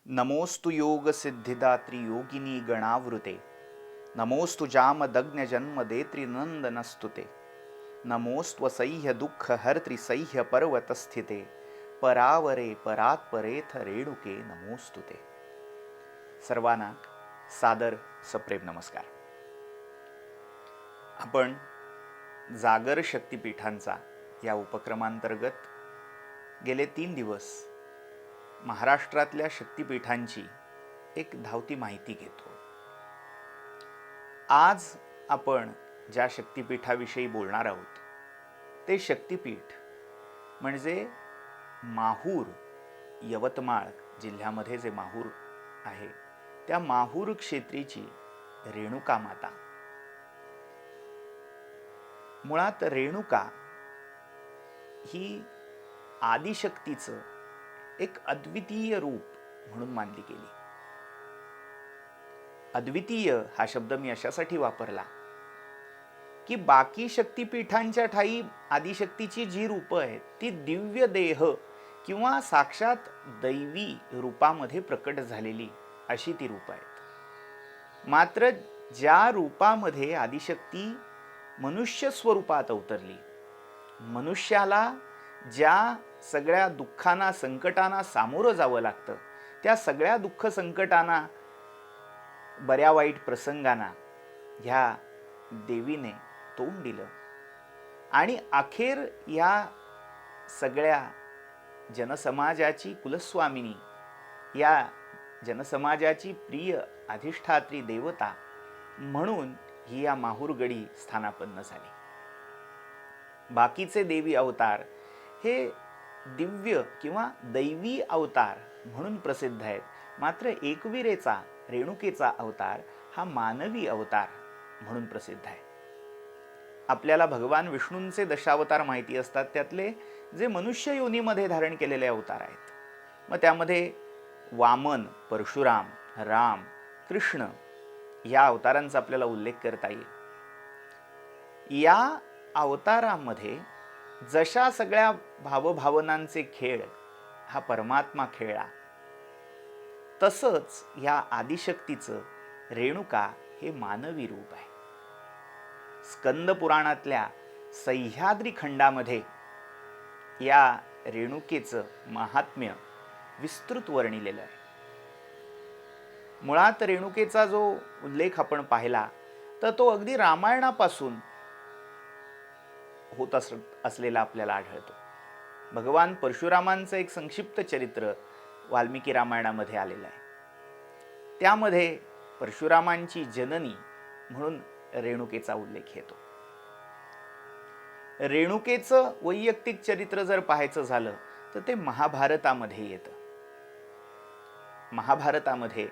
नमोस्तु योग सिद्धिदात्री योगिनी गणावृते। नमोस्तु जामदग्न जन्मदेत्री नंदनस्तुते। नमोस्त्वसह्य दुःख हर्त्री सह्य पर्वतस्थिते। परावरे परात्परेथ रेणुके नमोस्तुते। सर्वांना सादर सप्रेम नमस्कार। आपण जागर शक्तिपीठांचा या उपक्रमांतर्गत गेले 3 दिवस महाराष्ट्रातल्या शक्तिपीठांची एक धावती माहिती घेतो। आज आपण ज्या शक्तिपीठाविषयी बोलणार आहोत ते शक्तिपीठ म्हणजे माहूर, यवतमाळ जिल्ह्यामध्ये जे माहूर आहे त्या माहूर क्षेत्रीची रेणुका माता। मुळात रेणुका ही आदिशक्तीचं एक अद्वितीय रूप म्हणून मानली गेली। अद्वितीय हा शब्द मी अशासाठी वापरला की बाकी शक्तिपीठांच्या ठाई आदिशक्तीची जी रूपं आहेत ती दिव्य देह किंवा साक्षात दैवी रूपामध्ये प्रकट झालेली अशी ती रूपं आहेत। मात्र ज्या रूपामध्ये आदिशक्ती मनुष्य स्वरूपात अवतरली, मनुष्याला ज्या सगळ्या दुःखांना संकटांना सामोरं जावं लागतं त्या सगळ्या दुःख संकटांना बऱ्या वाईट प्रसंगांना ह्या देवीने तोंड दिलं आणि अखेर या सगळ्या जनसमाजाची कुलस्वामिनी, या जनसमाजाची प्रिय अधिष्ठात्री देवता म्हणून ही या माहूरगडी स्थानापन्न झाली। बाकीचे देवी अवतार हे दिव्य किंवा दैवी अवतार म्हणून प्रसिद्ध आहेत, मात्र एकविरेचा रेणुकेचा अवतार हा मानवी अवतार म्हणून प्रसिद्ध आहे। आपल्याला भगवान विष्णूंचे दशावतार माहिती असतात, त्यातले जे मनुष्य योनीमध्ये धारण केलेले अवतार आहेत, मग त्यामध्ये वामन, परशुराम, राम, कृष्ण या अवतारांचा आपल्याला उल्लेख करता येईल। या अवतारामध्ये जशा सगळ्या भावभावनांचे खेळ हा परमात्मा खेळला, तसंच या आदिशक्तीचं रेणुका हे मानवी रूप आहे। स्कंद पुराणातल्या सह्याद्री खंडामध्ये या रेणुकेचं महात्म्य विस्तृत वर्णिलेलं आहे। मुळात रेणुकेचा जो उल्लेख आपण पाहिला तर तो अगदी रामायणापासून होत असलेला आपल्याला आढळतो। भगवान परशुरामांचं एक संक्षिप्त चरित्र वाल्मिकी रामायणामध्ये आलेलं आहे। त्यामध्ये परशुरामांची जननी म्हणून रेणुकेचा उल्लेख येतो। रेणुकेचं वैयक्तिक चरित्र जर पाहायचं झालं तर ते महाभारतामध्ये येतं। महाभारतामध्ये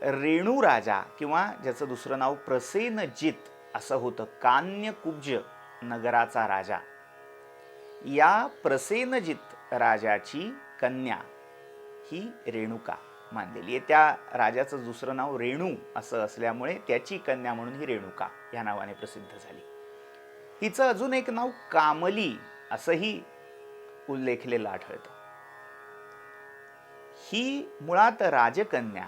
रेणू राजा किंवा ज्याचं दुसरं नाव प्रसेनजित असं होतं, कान्यकुब्ज नगराचा राजा, या प्रसेनजित राजाची कन्या ही रेणुका मानलेली आहे। त्या राजाचं दुसरं नाव रेणू असं असल्यामुळे त्याची कन्या म्हणून ही रेणुका या नावाने प्रसिद्ध झाली। हिचं अजून एक नाव कामली असंही उल्लेखलेलं आढळतं। ही मुळात राजकन्या,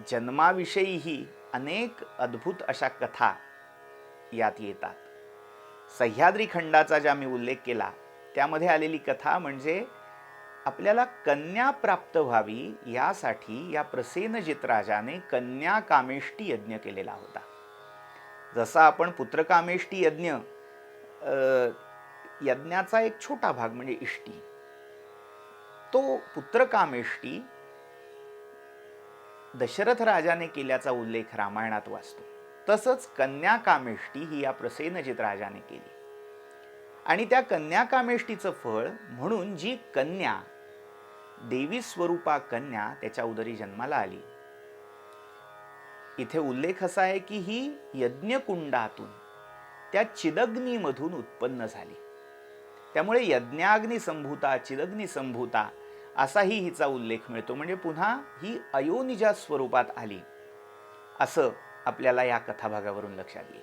जन्माविषयीही अनेक अद्भुत अशा कथा यात येतात। सह्याद्री खंडाचा ज्या मी उल्लेख केला त्यामध्ये आलेली कथा म्हणजे आपल्याला कन्या प्राप्त व्हावी यासाठी या प्रसेनजित राजाने कन्या कामेष्टी यज्ञ केलेला होता। जसा आपण पुत्रकामेष्टी यज्ञ यज्ञाचा एक छोटा भाग म्हणजे इष्टी, तो पुत्रकामेष्टी दशरथ राजाने केल्याचा उल्लेख रामायणात वाचतो। तसंच कन्या कामेष्टी ही या प्रसेनजित राजाने केली आणि त्या कन्या कामेष्टीचं फळ म्हणून जी कन्या देवी स्वरूपा कन्या त्याच्या उदरी जन्माला आली, इथे उल्लेख असा आहे की ही यज्ञकुंडातून त्या चिदग्नीमधून उत्पन्न झाली। त्यामुळे यज्ञाग्नी संभूता चिदग्नी संभूता असाही हिचा उल्लेख मिळतो, म्हणजे पुन्हा ही अयोनिजा स्वरूपात आली असं आपल्याला या कथाभागावरून लक्षात येईल।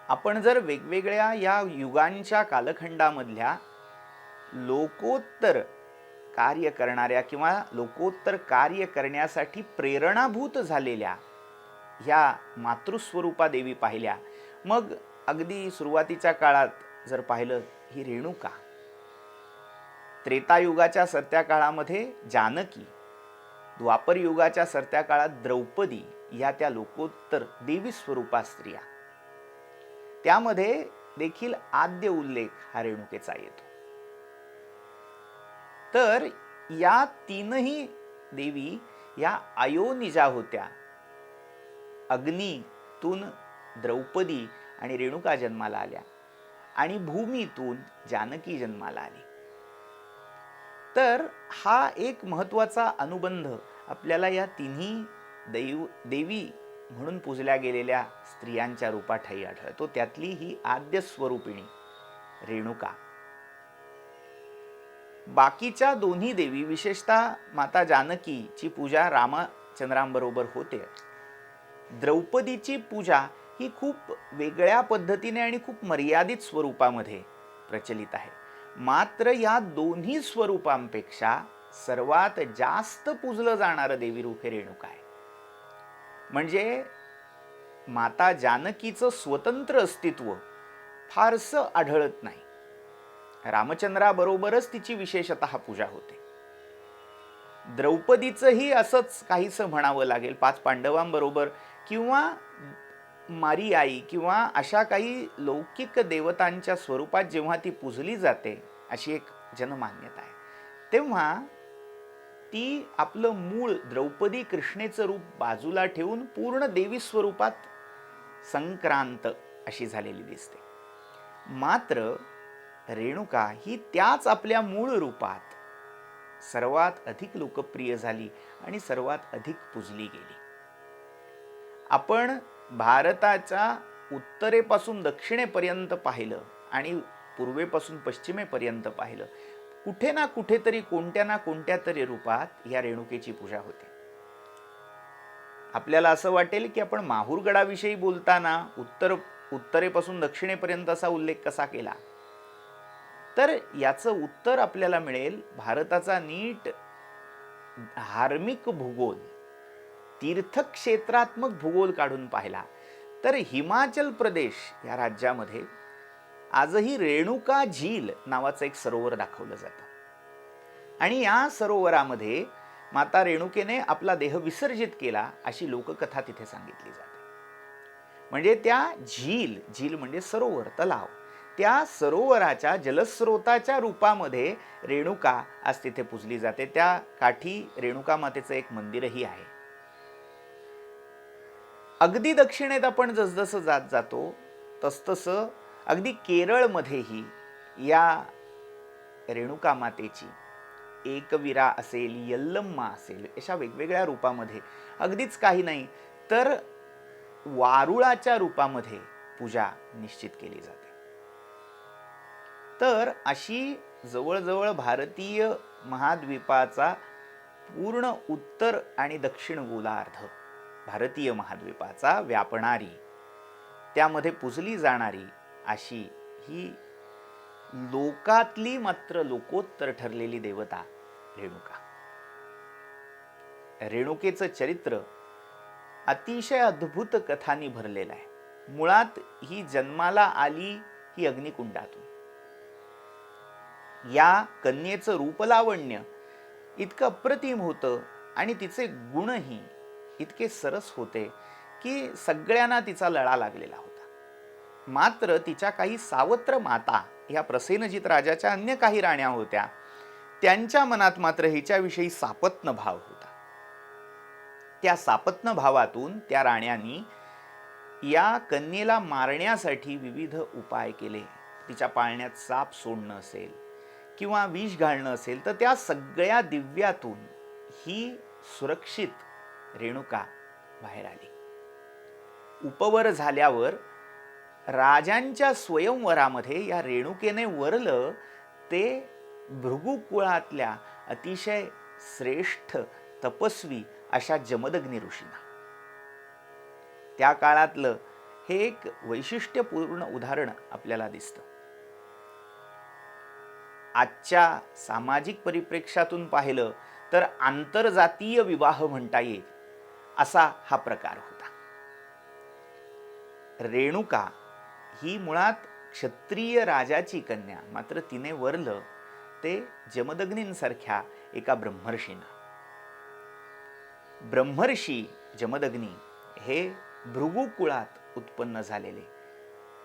आपण जर वेगवेगळ्या या युगांच्या कालखंडामधल्या लोकोत्तर कार्य करणाऱ्या किंवा लोकोत्तर कार्य करण्यासाठी प्रेरणाभूत झालेल्या ह्या मातृस्वरूपा देवी पाहिल्या. मग अगदी सुरुवातीच्या काळात जर पाहिलं, ही रेणुका, त्रेतायुगाच्या सरत्या काळामध्ये जानकी, द्वापर युगाच्या सरत्या काळात द्रौपदी, या त्या लोकोत्तर देवी स्वरूपा स्त्रिया. त्यामध्ये देखील आद्य उल्लेख हा रेणुकेचा येतो. तर या तीनही देवी या अयोनिजा होत्या. अग्नीतून द्रौपदी आणि रेणुका जन्माला आल्या आणि भूमीतून जानकी जन्माला आली. तर हा एक महत्वाचा अनुबंध आपल्याला या तिन्ही देवी म्हणून पूजल्या गेलेल्या स्त्रियांच्या रूपाठायी आढळतो. त्यातली ही आद्य स्वरूपिणी रेणुका. बाकीच्या दोन्ही देवी, विशेषतः माता जानकीची पूजा रामचंद्रांबरोबर होते. द्रौपदीची पूजा ही खूप वेगळ्या पद्धतीने आणि खूप मर्यादित स्वरूपामध्ये प्रचलित आहे. मात्र या दोन्ही स्वरूपांपेक्षा सर्वात जास्त पूजलं जाणारं देवी रूप हे रेणुका आहे. म्हणजे माता जानकीचं स्वतंत्र अस्तित्व फारसं आढळत नाही. रामचंद्राबरोबरच तिची विशेषतः पूजा होते. द्रौपदीचंही असंच काहीसं म्हणावं लागेल. 5 पांडवांबरोबर किंवा मारी आई किंवा अशा काही लौकिक देवतांच्या स्वरूपात जेव्हा ती पूजली जाते, अशी एक जनमान्यता आहे, तेव्हा ती आपलं मूळ द्रौपदी कृष्णेचं रूप बाजूला ठेवून पूर्ण देवी स्वरूपात संक्रांत अशी झालेली दिसते. मात्र रेणुका ही त्याच आपल्या मूळ रूपात सर्वात अधिक लोकप्रिय झाली आणि सर्वात अधिक पूजली गेली. आपण भारताच्या उत्तरेपासून दक्षिणेपर्यंत पाहिलं आणि पूर्वेपासून पश्चिमेपर्यंत पाहिलं, कुठे ना कुठेतरी कोणत्या ना कोणत्या तरी रूपात या रेणुकेची पूजा होते. आपल्याला असं वाटेल की आपण माहूरगडाविषयी बोलताना उत्तरेपासून दक्षिणेपर्यंत असा उल्लेख कसा केला, तर याचं उत्तर आपल्याला मिळेल भारताचा नीट धार्मिक भूगोल, तीर्थक्षेत्रात्मक भूगोल काढून पाहिला तर हिमाचल प्रदेश या राज्यामध्ये आजही रेणुका झील नावाचं एक सरोवर दाखवलं जातं. आणि या सरोवरामध्ये माता रेणुकेने आपला देह विसर्जित केला अशी लोककथा तिथे सांगितली जाते. म्हणजे त्या झील म्हणजे सरोवर, तलाव, त्या सरोवराच्या जलस्रोताच्या रूपामध्ये रेणुका आज तिथे पूजली जाते. त्या काठी रेणुका मातेचं एक मंदिरही आहे. अगदी दक्षिणेत आपण जसजसं जात जातो तसतसं अगदी केरळमध्येही या रेणुका मातेची एकविरा असेल, यल्लम्मा असेल, अशा वेगवेगळ्या रूपामध्ये, अगदीच काही नाही तर वारुळाच्या रूपामध्ये पूजा निश्चित केली जाते. तर अशी जवळजवळ भारतीय महाद्वीपाचा पूर्ण उत्तर आणि दक्षिण गोलार्ध भारतीय महाद्वीपाचा व्यापणारी, त्यामध्ये पूजली जाणारी अशी ही लोकातली मात्र लोकोत्तर ठरलेली देवता रेणुका. रेणुकेचं चरित्र अतिशय अद्भुत कथांनी भरलेलं आहे. मुळात ही जन्माला आली ही अग्निकुंडातून. या कन्येचं रूपलावण्य इतकं अप्रतिम होतं आणि तिचे गुणही इतके सरस होते की सगळ्यांना तिचा लळा लागलेला होता. मात्र तिच्या काही सावत्र माता, ह्या प्रसेनजित राजाच्या अन्य काही राण्या होत्या, त्यांच्या मनात मात्र हिच्याविषयी सापत्न भाव होता. त्या सापत्न भावातून त्या राण्यांनी या कन्येला मारण्यासाठी विविध उपाय केले. तिच्या पाळण्यात साप सोडणं असेल किंवा विष घालणं असेल, तर त्या सगळ्या दिव्यातून ही सुरक्षित रेणुका बाहेर आली. उपवर झाल्यावर राजांच्या स्वयंवरामध्ये या रेणुकेने वरलं ते भृगु कुळातल्या अतिशय श्रेष्ठ तपस्वी अशा जमदग्नी ऋषींना. त्या काळातलं हे एक वैशिष्ट्यपूर्ण उदाहरण आपल्याला दिसतं. आजच्या सामाजिक परिप्रेक्ष्यातून पाहिलं तर आंतरजातीय विवाह म्हणता येईल असा हा प्रकार होता. रेणुका ही मुळात क्षत्रिय राजाची कन्या, मात्र तिने वरलं ते जमदग्नींसारख्या एका ब्रह्मर्षींना. ब्रह्मर्षी जमदग्नी हे भृगु कुळात उत्पन्न झालेले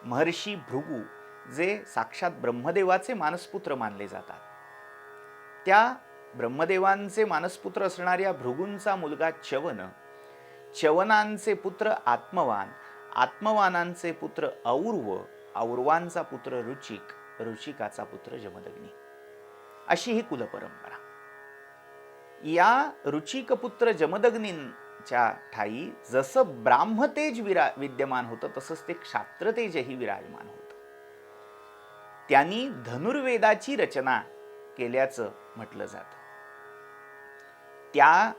महर्षी भृगु, जे साक्षात ब्रह्मदेवाचे मानसपुत्र मानले जातात. त्या ब्रह्मदेवांचे मानसपुत्र असणाऱ्या भृगूंचा मुलगा च्यवन, च्यवनांचे पुत्र आत्मवान, आत्मवानांचे पुत्र और्व, और्वांचा पुत्र रुचिक, रुचिकाचा पुत्र जमदग्नी, अशी ही कुलपरंपरा. या रुचिकपुत्र जमदग्नींच्या ठाई जसं ब्राह्मतेज विद्यमान होतं तसंच ते क्षात्रतेजही विराजमान होतं. त्यांनी धनुर्वेदाची रचना केल्याचं म्हटलं जातं. त्या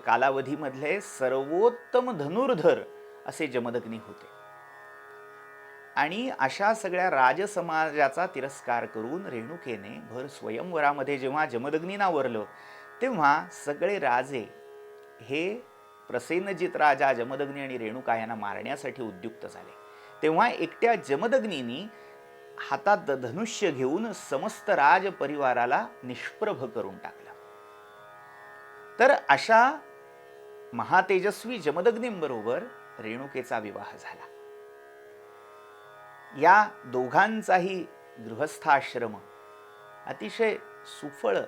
कालावधीमधले सर्वोत्तम धनुर्धर असे जमदग्नी होते. आणि अशा सगळ्या राजसमाजाचा तिरस्कार करून रेणुकेने भर स्वयंवरामध्ये जेव्हा जमदग्नींना वरलं तेव्हा सगळे राजे हे प्रसेनजित राजा जमदग्नी आणि रेणुका यांना मारण्यासाठी उद्युक्त झाले. तेव्हा एकट्या जमदग्नींनी हातात धनुष्य घेऊन समस्त राज परिवाराला निष्प्रभ करून टाकलं. तर अशा महातेजस्वी जमदग्नींबरोबर रेणुकेचा विवाह झाला. या दोघांचाही गृहस्थाश्रम अतिशय सुफळ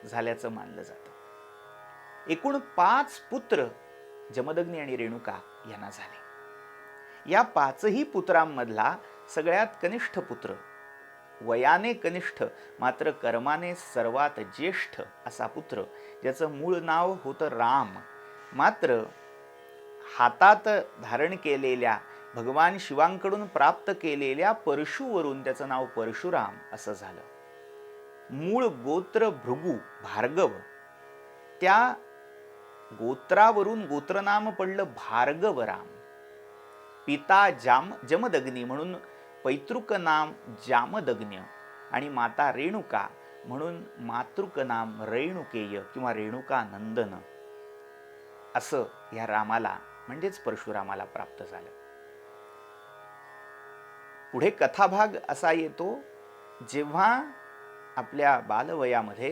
झाल्याचं मानलं जातं. एकूण 5 पुत्र जमदग्नी आणि रेणुका यांना झाले. या 5ही पुत्रांमधला सगळ्यात कनिष्ठ पुत्र, वयाने कनिष्ठ मात्र कर्माने सर्वात ज्येष्ठ असा पुत्र, ज्याचं मूळ नाव होतं राम, मात्र हातात धारण केलेल्या भगवान शिवांकडून प्राप्त केलेल्या परशुवरून त्याचं नाव परशुराम असं झालं. मूळ गोत्र भृगु भार्गव, त्या गोत्रावरून गोत्रनाम पडलं भार्गवराम. पिता जमदग्नी म्हणून पैतृक नाम जामदग्न्य आणि माता रेणुका म्हणून मातृक नाम रेणुकेय किंवा रेणुका नंदन असं या रामाला म्हणजेच परशुरामाला प्राप्त झालं. पुढे कथाभाग असा येतो, जेव्हा आपल्या बालवयामध्ये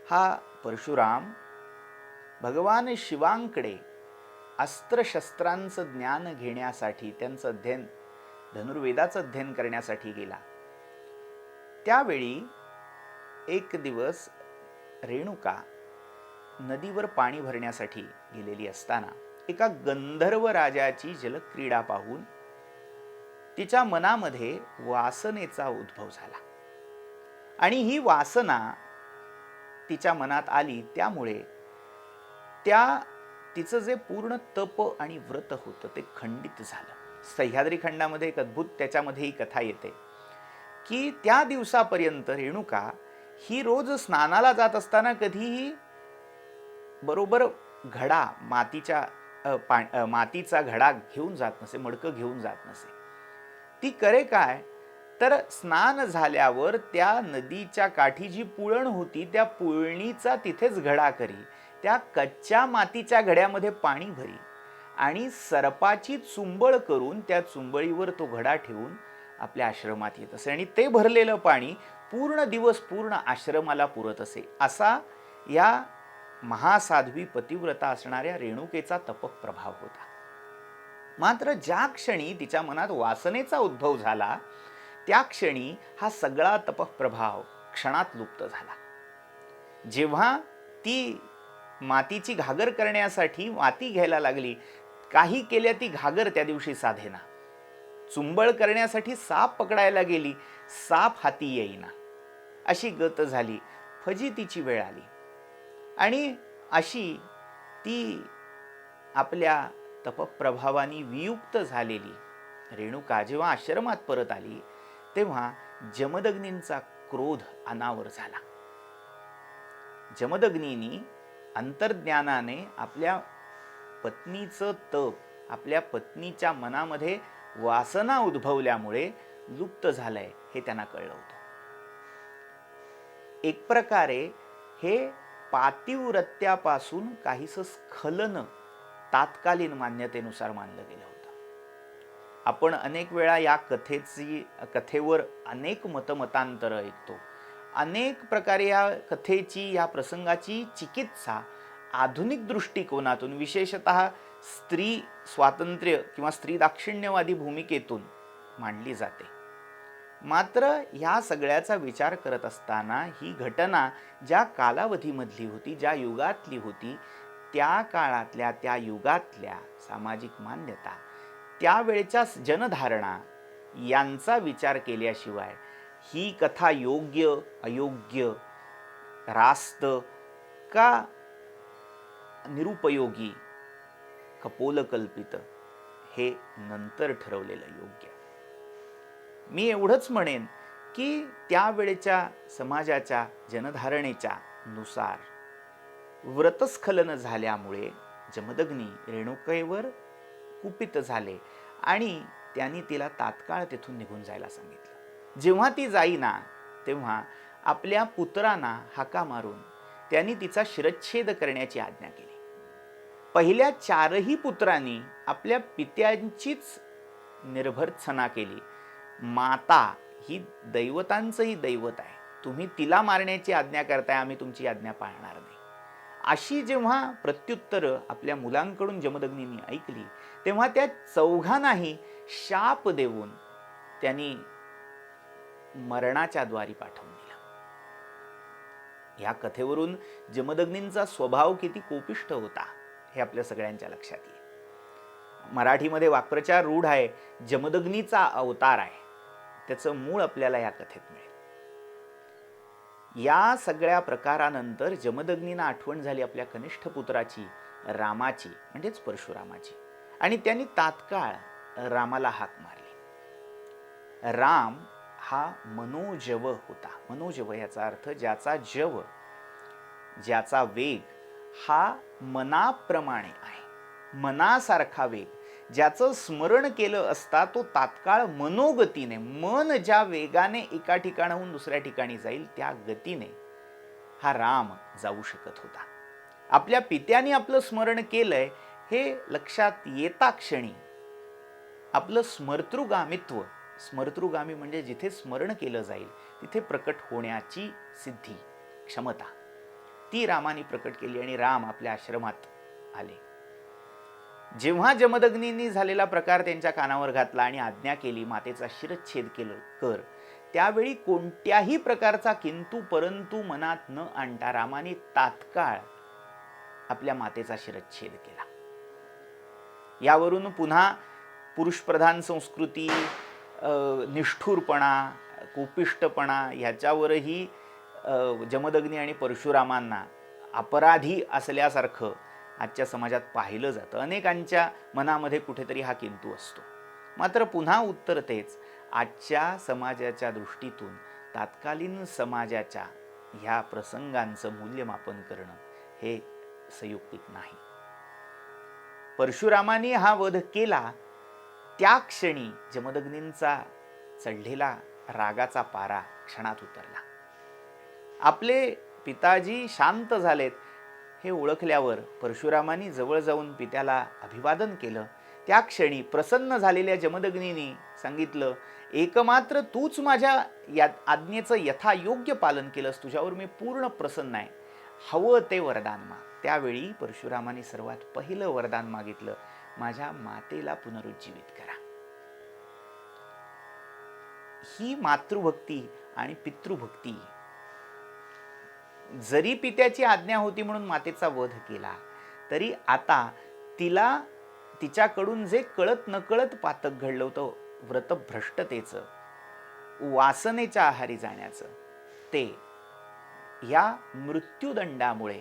हा परशुराम भगवान शिवांकडे अस्त्रशस्त्रांचं ज्ञान घेण्यासाठी, त्यांचं अध्ययन, धनुर्वेदाचं अध्ययन करण्यासाठी गेला. त्यावेळी एक दिवस रेणुका नदीवर पाणी भरण्यासाठी गेलेली असताना एका गंधर्व राजाची जलक्रीडा पाहून तिच्या मनामध्ये वासनेचा उद्भव झाला. आणि ही वासना तिच्या मनात आली, त्यामुळे तिचं जे पूर्ण तप आणि व्रत होतं ते खंडित झालं. सह्याद्री खंडामध्ये एक अद्भुत त्याच्यामध्ये ही कथा येते की त्या दिवसापर्यंत रेणुका ही रोज स्नानाला जात असताना कधीही बरोबर घडा, मातीचा घडा घेऊन जात नसे, मडकं घेऊन जात नसे. ती करे काय, तर स्नान झाल्यावर त्या नदीच्या काठी जी पुळण होती त्या पुळणीचा तिथेच घडा करी, त्या कच्च्या मातीच्या घड्यामध्ये पाणी भरी आणि सर्पाची चुंबळ करून त्या चुंबळीवर तो घडा ठेवून आपल्या आश्रमात येत असे आणि ते भरलेलं पाणी पूर्ण दिवस पूर्ण आश्रमाला पुरत असे. असा या महासाध्वी पतिव्रता असणाऱ्या रेणुकेचा तपप्रभाव होता. मात्र ज्या क्षणी तिच्या मनात वासनेचा उद्भव झाला त्या क्षणी हा सगळा तपप्रभाव क्षणात लुप्त झाला. जेव्हा ती मातीची घागर करण्यासाठी माती घ्यायला लागली, काही केल्या ती घागर त्या दिवशी साधेना. चुंबळ करण्यासाठी साप पकडायला गेली, साप हाती येईना. अशी गत झाली. फजितीची वेळ आली आणि अशी ती आपल्या तपप्रभावानी वियुक्त झालेली रेणुका जेव्हा आश्रमात परत आली तेव्हा जमदग्नींचा क्रोध अनावर झाला. जमदग्नींनी अंतर्ज्ञानाने आपल्या पत्नीचं तप, आपल्या पत्नीच्या मनामध्ये वासना उद्भवल्यामुळे लुप्त झालंय हे त्यांना कळलं होतं. एक प्रकारे हे पातिव्रत्यापासून काहीसं स्खलन तात्कालीन मान्यतेनुसार मानलं गेलं होतं. आपण अनेक वेळा या कथेवर अनेक मतमतांतर ऐकतो. अनेक प्रकारे या कथेची, या प्रसंगाची चिकित्सा आधुनिक दृष्टिकोनातून, विशेषतः स्त्री स्वातंत्र्य किंवा स्त्री दाक्षिण्यवादी भूमिकेतून मांडली जाते. मात्र ह्या सगळ्याचा विचार करत असताना ही घटना ज्या कालावधीमधली होती, ज्या युगातली होती, त्या काळातल्या, त्या युगातल्या सामाजिक मान्यता, त्यावेळच्या जनधारणा यांचा विचार केल्याशिवाय ही कथा योग्य, अयोग्य, रास्त का निरुपयोगी, कपोलकल्पित, हे नंतर ठरवलेलं योग्य. मी एवढंच म्हणेन की त्यावेळेच्या समाजाच्या जनधारणेच्या नुसार व्रतस्खलन झाल्यामुळे जमदग्नी रेणुकेवर कुपित झाले आणि त्यांनी तिला तात्काळ तेथून निघून जायला सांगितलं. जेव्हा ती जाईना तेव्हा आपल्या पुत्रांना हाका मारून त्यांनी तिचा शिरच्छेद करण्याची आज्ञा केली. पहिल्या 4ही पुत्रांनी आपल्या पित्यांचीच निर्भर्त्सना केली. माता ही दैवतांचंही दैवत आहे, तुम्ही तिला मारण्याची आज्ञा करताय, आम्ही तुमची आज्ञा पाळणार नाही, अशी जेव्हा प्रत्युत्तरं आपल्या मुलांकडून जमदग्नींनी ऐकली तेव्हा त्या चौघांनाही शाप देऊन त्यांनी मरणाच्या द्वारी पाठवून दिलं. या कथेवरून जमदग्नींचा स्वभाव किती कोपिष्ठ होता हे आपल्या सगळ्यांच्या लक्षात येईल. मराठीमध्ये वाक्प्रचार रूढ आहे, जमदग्नीचा अवतार आहे. त्याचं मूळ आपल्याला या कथेत मिळेल. या सगळ्या प्रकारानंतर जमदग्नींना आठवण झाली आपल्या कनिष्ठ पुत्राची, रामाची, म्हणजेच परशुरामाची, आणि त्यांनी तात्काळ रामाला हाक मारली. राम हा मनोजव होता. मनोजव याचा अर्थ ज्याचा जव, ज्याचा वेग हा मनाप्रमाणे आहे, मनासारखा वेग, ज्याचं स्मरण केलं असता तो तात्काळ मनोगतीने, मन ज्या वेगाने एका ठिकाणाहून दुसऱ्या ठिकाणी जाईल त्या गतीने हा राम जाऊ शकत होता. आपल्या पित्याने आपलं स्मरण केलंय हे लक्षात येता क्षणी आपलं स्मर्तृगामित्व, स्मर्तृगामी म्हणजे जिथे स्मरण केलं जाईल तिथे प्रकट होण्याची सिद्धी, क्षमता, ती रामाने प्रकट केली आणि राम आपल्या आश्रमात आले. जेव्हा जमदग्नींनी झालेला प्रकार त्यांच्या कानावर घातला आणि आज्ञा केली मातेचा शिरच्छेद कर, त्यावेळी कोणत्याही प्रकारचा किंतु परंतु मनात न आणता रामाने तात्काळ आपल्या मातेचा शिरच्छेद केला. यावरून पुन्हा पुरुषप्रधान संस्कृती, निष्ठुरपणा, कोपिष्टपणा ह्याच्यावरही जमदग्नी आणि परशुरामांना अपराधी असल्यासारखं आजच्या समाजात पाहिलं जातं. अनेकांच्या मनामध्ये कुठेतरी हा किंतु असतो. मात्र पुन्हा उत्तर तेच, आजच्या समाजाच्या दृष्टीतून तात्कालीन समाजाच्या ह्या प्रसंगांचं मूल्यमापन करणं हे संयुक्तिक नाही. परशुरामाने हा वध केला त्या क्षणी जमदग्नींचा चढलेला रागाचा पारा क्षणात उतरला. आपले पिताजी शांत झालेत हे ओळखल्यावर परशुरामांनी जवळ जाऊन पित्याला अभिवादन केलं. त्या क्षणी प्रसन्न झालेल्या जमदग्नींनी सांगितलं, एकमात्र तूच माझ्या या आज्ञेचं यथायोग्य पालन केलंस, तुझ्यावर मी पूर्ण प्रसन्न आहे, हवं ते वरदान माग. त्यावेळी परशुरामांनी सर्वात पहिलं वरदान मागितलं, माझ्या मातेला पुनरुज्जीवित करा. ही मातृभक्ती आणि पितृभक्ती, जरी पित्याची आज्ञा होती म्हणून मातेचा वध केला तरी आता तिला तिच्याकडून जे कळत नकळत पातक घडलं होतं, व्रतभ्रष्टतेचं, वासनेच्या आहारी जाण्याचं, ते या मृत्यूदंडामुळे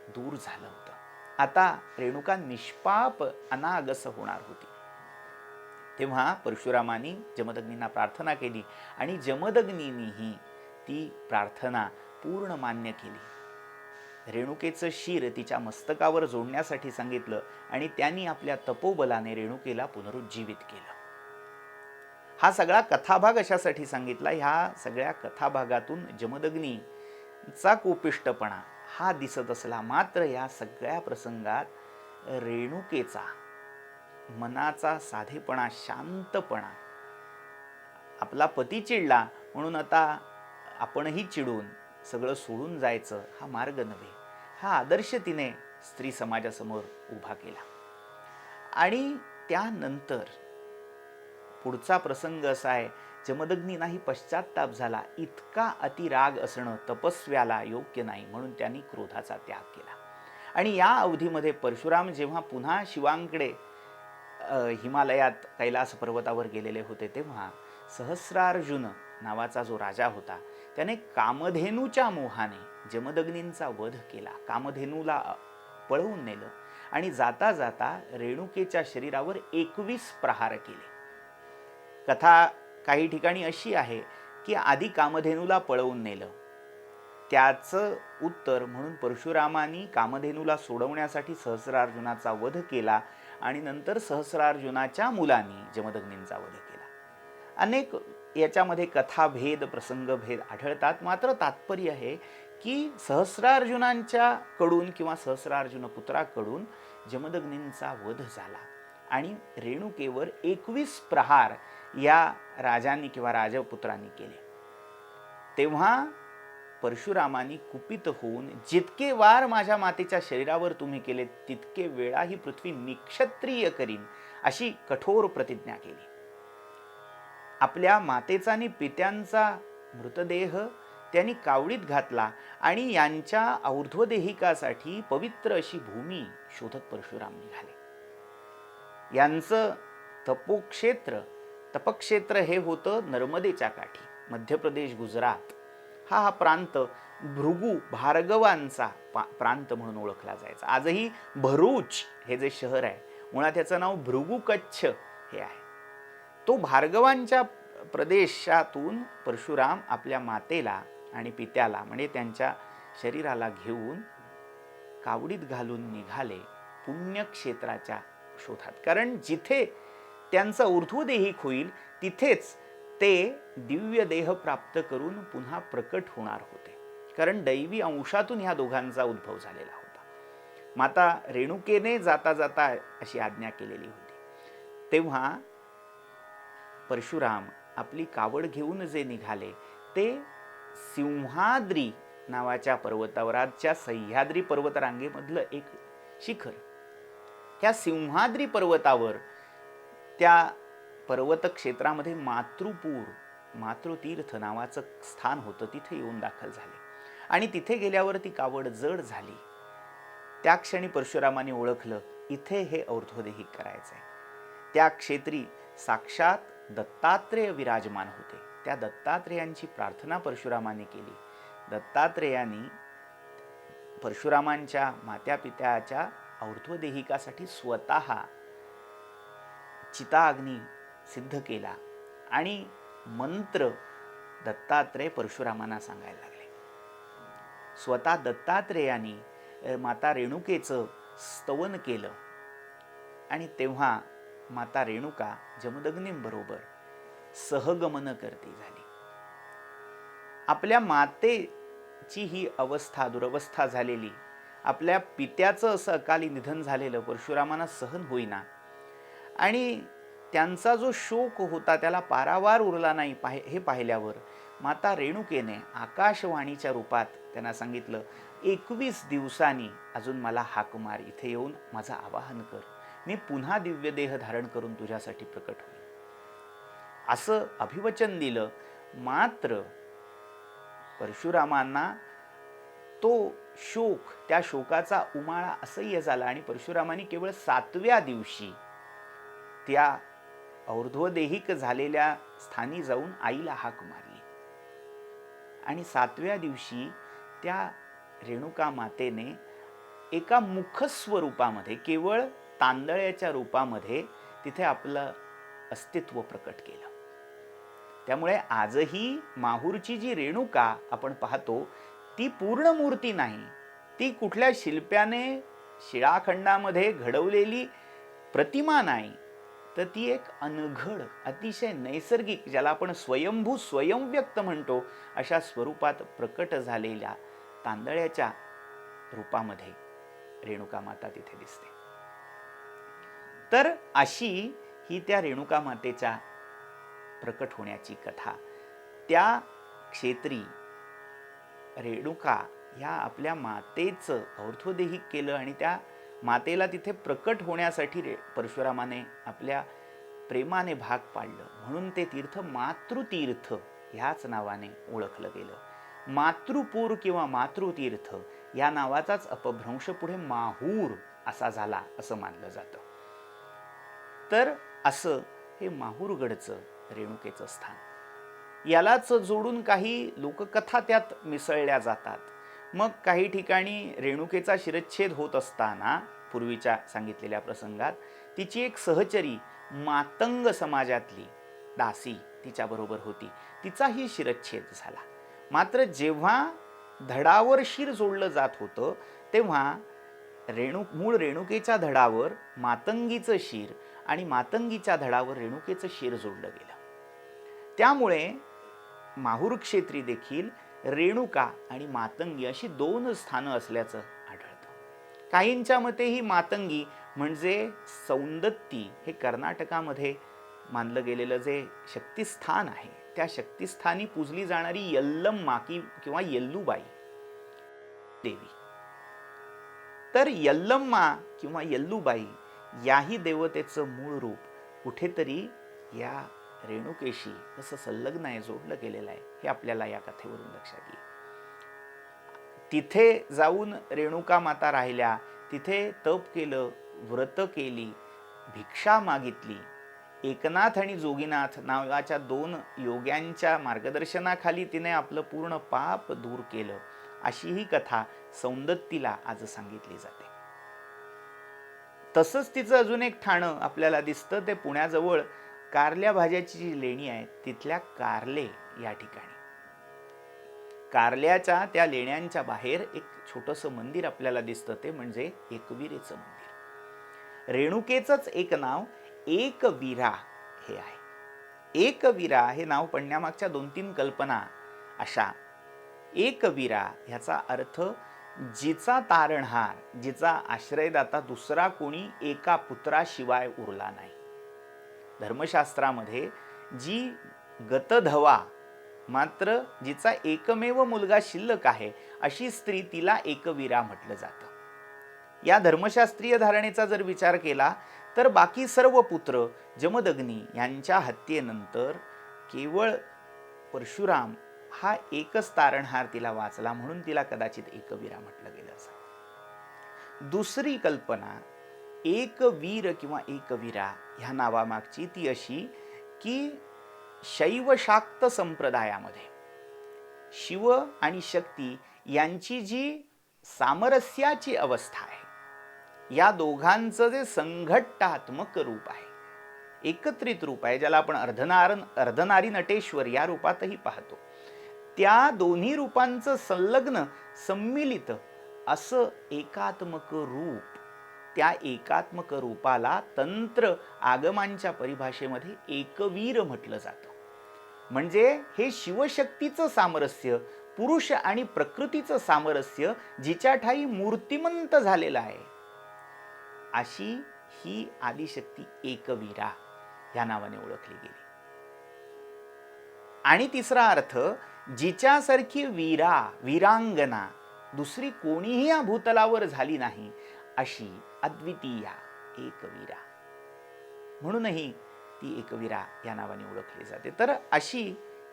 दूर झालं होतं. आता रेणुका निष्पाप अनागस होणार होती. तेव्हा परशुरामांनी जमदग्नींना प्रार्थना केली आणि जमदग्नींनीही ती प्रार्थना पूर्ण मान्य केली. रेणुकेचं शिर तिच्या मस्तकावर जोडण्यासाठी सांगितलं आणि त्यांनी आपल्या तपोबलाने रेणुकेला पुनरुज्जीवित केलं. हा सगळा कथाभाग अशासाठी सांगितला, ह्या सगळ्या कथाभागातून जमदग्नी चा कोपिष्टपणा हा दिसत असला, मात्र या सगळ्या प्रसंगात रेणुकेचा मनाचा साधेपणा, शांतपणा, आपला पती चिडला म्हणून आता आपणही चिडून सगळं सोडून जायचं हा मार्ग नव्हे, हा आदर्श तिने स्त्री समाजासमोर उभा केला. आणि त्यानंतर पुढचा प्रसंग असा आहे, जमदग्नींनाही पश्चाताप झाला. इतका अतिराग असणं तपस्व्याला योग्य नाही, म्हणून त्यांनी क्रोधाचा त्याग केला. आणि या अवधीमध्ये परशुराम जेव्हा पुन्हा शिवांकडे हिमालयात कैलास पर्वतावर गेलेले होते, तेव्हा सहस्रार्जुन नावाचा जो राजा होता त्याने कामधेनूच्या मोहाने जमदग्नींचा वध केला. कामधेनूला पळवून नेलं आणि जाता जाता रेणुकेच्या शरीरावर 21 प्रहार केले. कथा काही ठिकाणी अशी आहे की आधी कामधेनूला पळवून नेलं, त्याचं उत्तर म्हणून परशुरामांनी कामधेनूला सोडवण्यासाठी सहस्रार्जुनाचा वध केला आणि नंतर सहस्रार्जुनाच्या मुलांनी जमदग्नींचा वध केला. अनेक याच्यामध्ये कथाभेद, प्रसंगभेद आढळतात, मात्र तात्पर्य आहे की सहस्रार्जुनांच्या कडून किंवा सहस्रार्जुन पुत्राकडून जमदग्नींचा वध झाला आणि रेणुकेवर 21 प्रहार या राजांनी किंवा राजपुत्रांनी केले. तेव्हा परशुरामांनी कुपित होऊन, जितके वार माझ्या मातेच्या शरीरावर तुम्ही केले तितके वेळा ही पृथ्वी निक्षत्रिय करीन, अशी कठोर प्रतिज्ञा केली. आपल्या मातेचा आणि पित्यांचा मृतदेह त्यांनी कावडीत घातला आणि यांच्या और्ध्वदेहिकासाठी पवित्र अशी भूमी शोधत परशुराम निघाले. यांचं तपक्षेत्र हे होतं नर्मदेच्या काठी, मध्य प्रदेश, गुजरात हा प्रांत भृगू भार्गवांचा प्रांत म्हणून ओळखला जायचा. आजही भरूच हे जे शहर आहे, मुळात त्याचं नाव भृगू कच्छ हे आहे. तो भार्गवांच्या प्रदेशातून परशुराम आपल्या मातेला आणि पित्याला म्हणजे त्यांच्या शरीराला घेऊन कावडीत घालून निघाले पुण्यक्षेत्राच्या शोधात. कारण जिथे त्यांचा ऊर्ध्वदेहिक होईल तिथेच ते दिव्य देह प्राप्त करून पुन्हा प्रकट होणार होते. कारण दैवी अंशातून ह्या दोघांचा उद्भव झालेला होता. माता रेणुकेने जाता जाता अशी आज्ञा केलेली होती. तेव्हा परशुराम आपली कावड घेऊन जे निघाले ते सिंहाद्री नावाच्या पर्वतावर, आजच्या सह्याद्री पर्वतरांगेमधलं एक शिखर, त्या सिंहाद्री पर्वतावर त्या पर्वत क्षेत्रामध्ये मातृतीर्थ नावाचं स्थान होतं, तिथे येऊन दाखल झाले. आणि तिथे गेल्यावर ती कावड जड झाली. त्या क्षणी परशुरामाने ओळखलं, इथे हे और्ध्वदेहिक करायचंय. त्या क्षेत्री साक्षात दत्तात्रेय विराजमान होते. त्या दत्तात्रेयांची प्रार्थना परशुरामाने केली. दत्तात्रेयांनी परशुरामांच्या मात्या पित्याच्या और्ध्वदेहिकासाठी स्वतः चिताग्नी सिद्ध केला आणि मंत्र दत्तात्रेय परशुरामांना सांगायला लागले. स्वतः दत्तात्रेयांनी माता रेणुकेचं स्तवन केलं आणि तेव्हा माता रेणुका जमदग्नींबरोबर सहगमन करती झाली. आपल्या मातेची ही अवस्था, दुरवस्था झालेली, आपल्या पित्याचं असं अकाली निधन झालेलं परशुरामांना सहन होईना आणि त्यांचा जो शोक होता त्याला पारावार उरला नाही. हे पाहिल्यावर माता रेणुकेने आकाशवाणीच्या रूपात त्यांना सांगितलं, 21 दिवसांनी अजून मला हाक मार, इथे येऊन माझं आवाहन कर, मी पुन्हा दिव्य देह धारण करून तुझ्यासाठी प्रकट होईल, असं अभिवचन दिलं. मात्र परशुरामांना तो शोक, त्या शोकाचा उमाळा असह्य झाला आणि परशुरामांनी केवळ 7व्या दिवशी त्या और्ध्वदेहिक झालेल्या स्थानी जाऊन आईला हाक मारली आणि 7व्या दिवशी त्या रेणुका मातेने एका मुखस्वरूपामध्ये, केवळ तांदळ्याच्या रूपामध्ये तिथे आपलं अस्तित्व प्रकट केलं. त्यामुळे आजही माहूरची जी रेणुका आपण पाहतो ती पूर्ण मूर्ती नाही, ती कुठल्या शिल्प्याने शिळाखंडामध्ये घडवलेली प्रतिमा नाही, तर ती एक अनघड, अतिशय नैसर्गिक, ज्याला आपण स्वयंभू स्वयंव्यक्त म्हणतो, अशा स्वरूपात प्रकट झालेल्या तांदळ्याच्या रूपामध्ये रेणुका माता तिथे दिसते. तर अशी ही त्या रेणुका मातेच्या प्रकट होण्याची कथा. त्या क्षेत्री रेणुका ह्या आपल्या मातेचं और्ध्वदेहिक केलं आणि त्या मातेला तिथे प्रकट होण्यासाठी परशुरामाने आपल्या प्रेमाने भाग पाडलं, म्हणून ते तीर्थ मातृतीर्थ ह्याच नावाने ओळखलं गेलं. मातृपूर किंवा मातृतीर्थ या नावाचाच अपभ्रंश पुढे माहूर असा झाला असं मानलं जातं. तर असं हे माहूरगडचं रेणुकेचं स्थान. यालाच जोडून काही लोककथा त्यात मिसळल्या जातात. मग काही ठिकाणी रेणुकेचा शिरच्छेद होत असताना पूर्वीच्या सांगितलेल्या प्रसंगात तिची एक सहचरी मातंग समाजातली दासी तिच्याबरोबर होती, तिचाही शिरच्छेद झाला. मात्र जेव्हा धडावर शिर जोडलं जात होतं तेव्हा मूळ रेणुकेच्या धडावर मातंगीचं शिर आणि मातंगीच्या धडावर रेणुकेचं शिर जोडलं गेलं. त्यामुळे माहूर क्षेत्री देखील रेणुका आणि मातंगी अशी दोन स्थानं असल्याचं आढळतं. काहींच्या मते ही मातंगी म्हणजे सौंदत्ती हे कर्नाटकामध्ये मानलं गेलेलं जे शक्तिस्थान आहे, त्या शक्तिस्थानी पूजली जाणारी यल्लम्मा किंवा येल्लूबाई देवी. तर यल्लम्मा किंवा येल्लूबाई याही देवतेचं मूळ रूप कुठेतरी या रेणुकेशी असं संलग्न आहे, जोडलं गेलेलं आहे, हे आपल्याला या कथेवरून लक्षात येईल. तिथे जाऊन रेणुका माता राहिल्या, तिथे तप केलं, व्रत केली, भिक्षा मागितली. एकनाथ आणि जोगीनाथ नावाच्या दोन योग्यांच्या मार्गदर्शनाखाली तिने आपलं पूर्ण पाप दूर केलं. अशी ही कथा सौंदत्तीला आज सांगितली जाते. तसंच तिचं अजून एक ठाणं आपल्याला दिसतं, ते पुण्याजवळ कारल्या भाज्याची जी लेणी आहे तिथल्या कारले या ठिकाणी. कारल्याच्या त्या लेण्यांच्या बाहेर एक छोटंसं मंदिर आपल्याला दिसतं, ते म्हणजे एकविरेचं मंदिर. रेणुकेचंच एक नाव एकवीरा हे आहे. एकवीरा हे नाव पडण्यामागच्या 2-3 कल्पना अशा. एकवीरा ह्याचा अर्थ जिचा तारणहार, जिचा आश्रयदाता दुसरा कोणी एका पुत्राशिवाय उरला नाही. धर्मशास्त्रामध्ये जी गतधवा मात्र जिचा एकमेव मुलगा शिल्लक आहे अशी स्त्री तिला एकवीरा म्हटलं जातं. या धर्मशास्त्रीय धारणेचा जर विचार केला तर बाकी सर्व पुत्र जमदग्नी यांच्या हत्येनंतर केवळ परशुराम हा एकच तारणहार तिला वाचला, म्हणून तिला कदाचित एकवीरा म्हटलं गेलं असावं. दुसरी कल्पना एकवीर किंवा एकवीरा ह्या नावामागची ती अशी की शैव शाक्त संप्रदायामध्ये शिव आणि शक्ती यांची जी सामरस्याची अवस्था आहे, या दोघांचं जे संघट्टात्मक रूप आहे, एकत्रित रूप आहे, ज्याला आपण अर्धनारी नटेश्वर या रूपातही पाहतो, त्या दोन्ही रूपांचं संलग्न सम्मिलित असं एकात्मक रूप, त्या एकात्मक रूपाला तंत्र आगमांच्या परिभाषेमध्ये एकवीर म्हटलं जातं. म्हणजे हे शिवशक्तीचं सामरस्य, पुरुष आणि प्रकृतीचं सामरस्य जिच्या ठाई मूर्तिमंत झालेलं आहे, अशी ही आदिशक्ती एकवीरा या नावाने ओळखली गेली. आणि तिसरा अर्थ, जिच्यासारखी वीरांगना दुसरी कोणीही या भूतलावर झाली नाही अशी अद्वितीया एकवीरा, म्हणूनही ती एकवीरा या नावाने ओळखली जाते. तर अशी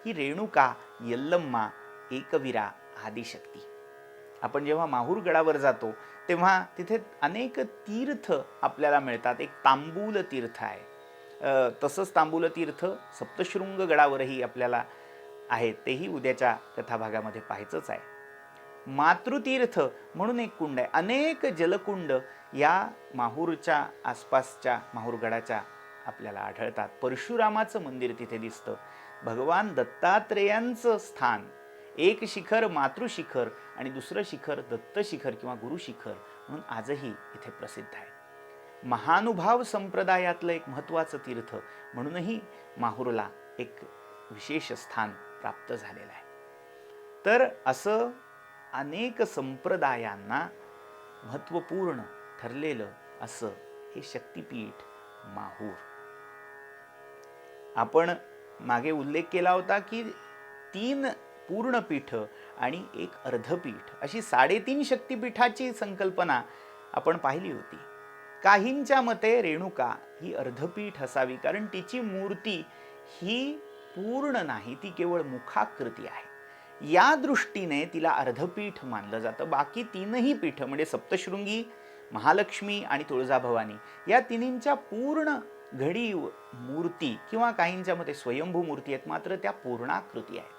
ही रेणुका, यल्लम्मा, एकवीरा आदिशक्ती. आपण जेव्हा माहूर गडावर जातो तेव्हा तिथे अनेक तीर्थ आपल्याला मिळतात. एक तांबूल तीर्थ आहे, तसंच तांबूल तीर्थ सप्तशृंग गडावरही आपल्याला आहे, तेही उद्याच्या कथाभागामध्ये पाहायचंच आहे. मातृतीर्थ म्हणून एक कुंड आहे. अनेक जलकुंड या माहूरच्या आसपासच्या माहूरगडाच्या आपल्याला आढळतात. परशुरामाचं मंदिर तिथे दिसतं. भगवान दत्तात्रेयांचं स्थान, एक शिखर मातृशिखर आणि दुसरं शिखर दत्त शिखर किंवा गुरु शिखर म्हणून आजही इथे प्रसिद्ध आहे. महानुभाव संप्रदायातलं एक महत्त्वाचं तीर्थ म्हणूनही माहूरला एक विशेष स्थान प्राप्त झालेलं आहे. तर असं अनेक संप्रदायांना महत्त्वपूर्ण ठरलेलं असं हे शक्तिपीठ माहूर. आपण मागे उल्लेख केला होता की 3 पूर्ण पीठ आणि एक अर्धपीठ अशी 3.5 शक्तिपीठाची संकल्पना आपण पाहिली होती. काहींच्या मते रेणुका ही अर्धपीठ असावी, कारण तिची मूर्ती ही पूर्ण नाही, ती केवळ मुखाकृती आहे. या दृष्टीने तिला अर्धपीठ मानलं जातं. बाकी 3ही पीठ म्हणजे सप्तशृंगी, महालक्ष्मी आणि तुळजाभवानी या तिन्हींच्या पूर्ण घडी मूर्ती किंवा काहींच्या मते स्वयंभू मूर्ती आहेत, मात्र त्या पूर्णाकृती आहेत.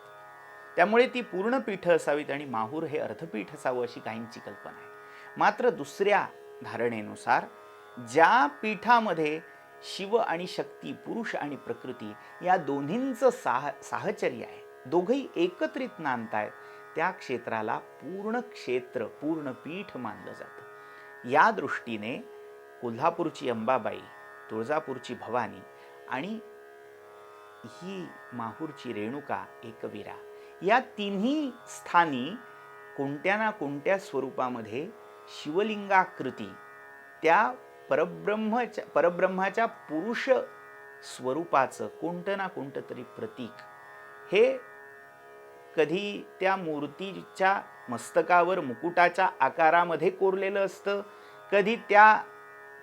त्यामुळे ती पूर्ण पीठ असावीत आणि माहूर हे अर्धपीठ असावं अशी काहींची कल्पना आहे. मात्र दुसऱ्या धारणेनुसार ज्या पीठामध्ये शिव आणि शक्ती, पुरुष आणि प्रकृती या दोन्हींचं साहचर्य आहे, दोघंही एकत्रित नांदतायत, त्या क्षेत्राला पूर्ण क्षेत्र, पूर्ण पीठ मानलं जातं. या दृष्टीने कोल्हापूरची अंबाबाई, तुळजापूरची भवानी आणि ही माहूरची रेणुका एकवीरा या तिन्ही स्थानी कोणत्या ना कोणत्या स्वरूपामध्ये शिवलिंगाकृती, त्या परब्रह्माच्या पुरुष स्वरूपाचं कोणतं ना कोणतं तरी प्रतीक हे कधी त्या मूर्तीच्या मस्तकावर मुकुटाच्या आकारामध्ये कोरलेलं असतं, कधी त्या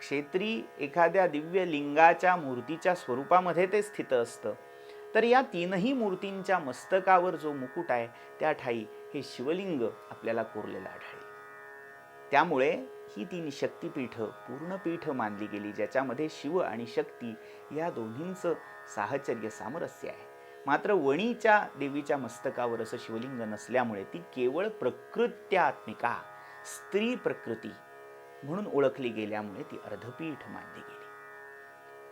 क्षेत्री एखाद्या दिव्य लिंगाच्या मूर्तीच्या स्वरूपामध्ये ते स्थित असतं. तर या 3ही मूर्तींच्या मस्तकावर जो मुकुट आहे त्या ठाई हे शिवलिंग आपल्याला कोरलेलं आढळेल. त्यामुळे ही 3 शक्तिपीठ पूर्ण पीठ मानली गेली, ज्याच्यामध्ये शिव आणि शक्ती या दोन्हींचं साहचर्य, सामरस्य आहे. मात्र वणीच्या देवीच्या मस्तकावर असं शिवलिंग नसल्यामुळे ती केवळ प्रकृत्यात्मिका, स्त्री प्रकृती म्हणून ओळखली गेल्यामुळे ती अर्धपीठ मानली गेली.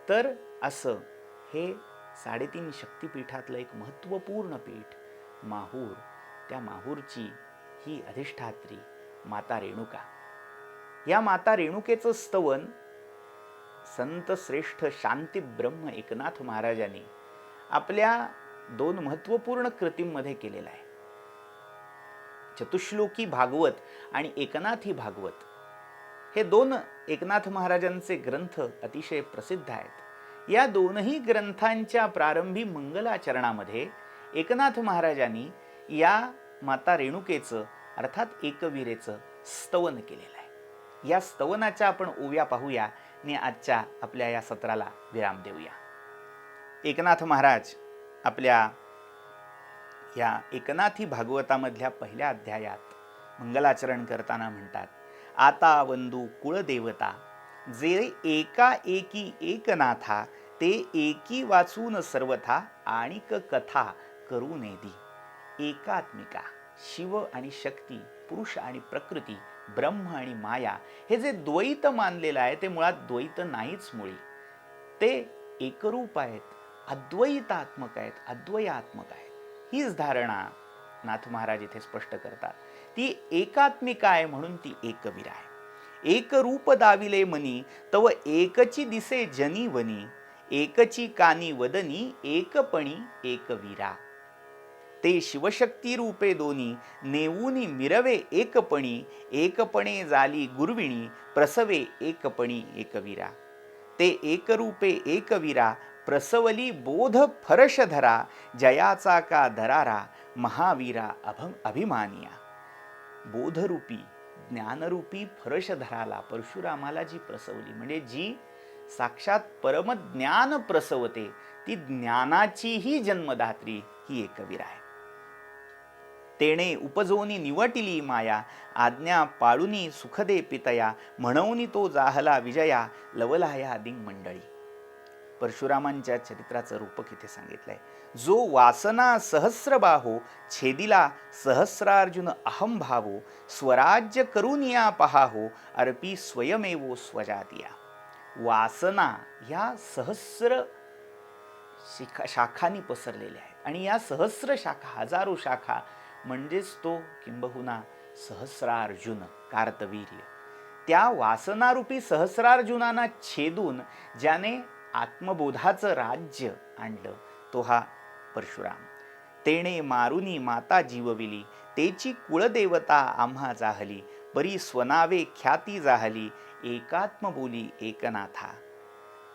तर असं हे 3.5 शक्तिपीठातलं एक महत्त्वपूर्ण पीठ माहूर. त्या माहूरची ही अधिष्ठात्री माता रेणुका. या माता रेणुकेचं स्तवन संत श्रेष्ठ शांती ब्रह्म एकनाथ महाराजांनी आपल्या 2 महत्त्वपूर्ण कृतींमध्ये केलेलं आहे. चतुश्लोकी भागवत आणि एकनाथी भागवत हे 2 एकनाथ महाराजांचे ग्रंथ अतिशय प्रसिद्ध आहेत. या 2ही ग्रंथांच्या प्रारंभी मंगलाचरणामध्ये एकनाथ महाराजांनी या माता रेणुकेचं अर्थात एकवीरेचं स्तवन केलेलं आहे. या स्तवनाच्या आपण ओव्या पाहूया आणि आजच्या आपल्या या सत्राला विराम देऊया. एकनाथ महाराज आपल्या या एकनाथी भागवतामधल्या पहिल्या अध्यायात मंगलाचरण करताना म्हणतात, आता वंदू कुळदेवता जे एका एकी एकनाथा, ते एकी वाचून सर्वथा आणिक कथा करू नेदी. एकात्मिका, शिव आणि शक्ती, पुरुष आणि प्रकृती, ब्रह्म आणि माया हे जे द्वैत मानलेलं आहे ते मुळात द्वैत नाहीच मुळी. ते एकरूप आहेत, अद्वैतात्मक आहेत, अद्वयात्मक आहेत. हीच धारणा नाथ महाराज इथे स्पष्ट करतात. ती एकात्मिका आहे म्हणून ती एकवीरा आहे. एक रूप दाविले मनी, तव एकची दिसे जनी वनी, एकची कानी वदनी, एकपणी एकवीरा. ते शिवशक्ती रूपे दोनी, नेऊनी मिरवे एकपणी, एकपणे झाली गुरविणी, प्रसवे एकपणी एकवीरा. ते एकरूपे एकवीरा, प्रसवली बोध फरशधरा, जयाचा का दरारा, महावीरा अभिमानिया. बोधरूपी, ज्ञानरूपी फरशधराला, परशुरामाला जी प्रसवली, म्हणजे जी साक्षात परमज्ञान प्रसवते, ती ज्ञानाचीही जन्मदात्री ही एकवीरा आहे. तेणे उपजोनी निवटिली माया, आज्ञा पाळुनी सुखदे पितया, म्हणून तो जाहला विजया, लवलाया दिंग मंडळी. परशुरामांच्या चरित्राचं रूपक इथे सांगितलंय. जो वासना सहस्रबाहो, छेदिला सहस्रार्जुन अहम भावो, स्वराज्य करुनिया पहाहो, अर्पी स्वयमेवो स्वजातिया. वासना ह्या सहस्र शाखांनी पसरलेल्या आहेत आणि या सहस्र शाखा, हजारो शाखा म्हणजेच तो किंबहुना सहस्रार्जुन कार्तवीर्य. त्या वासनारूपी सहस्रार्जुनांना छेदून ज्याने आत्मबोधाचं राज्य आणलं तो हा परशुराम. तेणे मारुनी माता जीवविली, तेची कुळदेवता आम्हा जाहली, परी स्वनावे ख्याती जाहली, एकात्म बोली एकनाथा.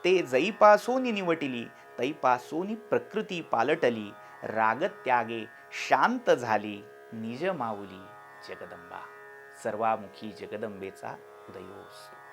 ते जईपासोनी निवटिली, तैपासोनी प्रकृती पालटली, रागत्यागे शांत झाली, निज माऊली जगदंबा. सर्वामुखी जगदंबेचा उदयोस.